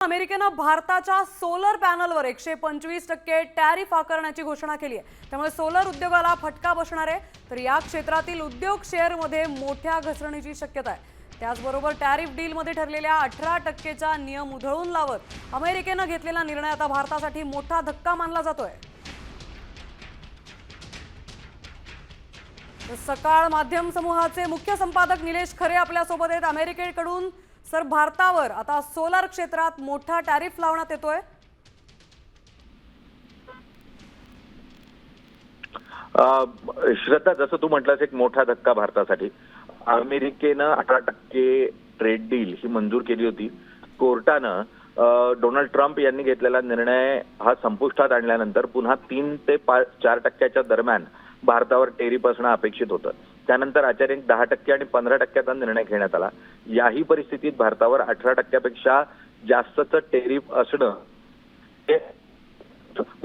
अमेरिकेनं भारताच्या solar पॅनलवर 125% tariff आकारण्याची घोषणा केली आहे। त्यामुळे सोलर उद्योगाला फटका बसणार आहे। तर या क्षेत्रातील उद्योग शेअरमध्ये मोठ्या घसरणीची शक्यता आहे। त्याचबरोबर टॅरिफ डीलमध्ये ठरलेल्या 18%चा नियम उधळून लावत अमेरिकेनं घेतलेला निर्णय आता भारतासाठी मोठा धक्का मानला जातोय। सकाळ माध्यम समूहाचे मुख्य संपादक निलेश खरे आपल्या सोबत आहेत। अमेरिकेकडून सर भारतावर आता सोलर क्षेत्रात मोठा टॅरिफ लावण्यात येतोय। श्रद्धा, जसं तू म्हटलंस एक मोठा धक्का भारतासाठी। अमेरिकेनं 18% ट्रेड डील ही मंजूर केली होती। कोर्टानं डोनाल्ड ट्रम्प यांनी घेतलेला निर्णय हा संपुष्टात आणल्यानंतर पुन्हा 3 ते 4% दरम्यान भारतावर टेरिफ असणं अपेक्षित होतं। त्यानंतर अचानक 10% आणि 15%चा निर्णय घेण्यात आला। याही परिस्थितीत भारतावर 18%पेक्षा जास्तचं टेरिफ असणं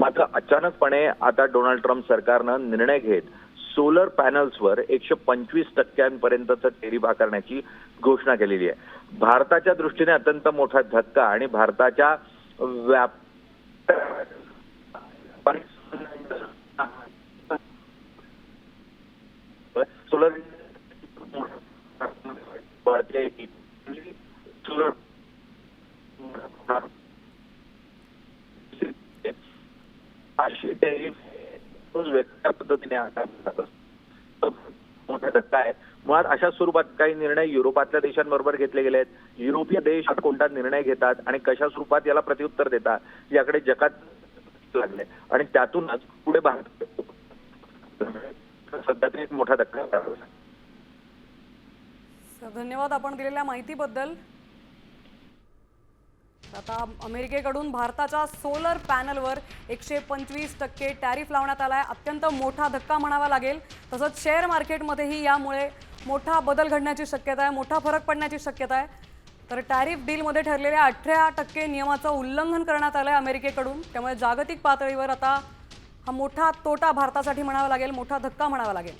मात्र अचानकपणे आता डोनाल्ड ट्रम्प सरकारनं निर्णय घेत सोलर पॅनल्सवर 125%पर्यंतचं टेरिफ आकारण्याची घोषणा केलेली आहे। भारताच्या दृष्टीने अत्यंत मोठा धक्का आणि भारताच्या सोलर अशी टेरिफ वेगळ्या पद्धतीने मोठा धक्का आहे। मुळात अशा स्वरूपात काही निर्णय युरोपातल्या देशांबरोबर घेतले गेले आहेत। युरोपीय देश कोणता निर्णय घेतात आणि कशा स्वरूपात याला प्रत्युत्तर देतात याकडे जगात लागले आणि त्यातूनच पुढे भारत सध्या एक मोठा धक्का आहे। धन्यवाद आपण दिलेल्या माहितीबद्दल। आता अमेरिकेकडून भारताच्या सोलर पॅनलवर 125% टॅरिफ लावण्यात आलाय। अत्यंत मोठा धक्का म्हणावा लागेल। तसंच शेअर मार्केटमध्येही यामुळे मोठा बदल घडण्याची शक्यता आहे, मोठा फरक पडण्याची शक्यता आहे। तर टॅरिफ डीलमध्ये ठरलेल्या 18% नियमाचं उल्लंघन करण्यात आलंय अमेरिकेकडून। त्यामुळे जागतिक पातळीवर आता हा मोठा तोटा भारतासाठी म्हणावा लागेल, मोठा धक्का म्हणावा लागेल।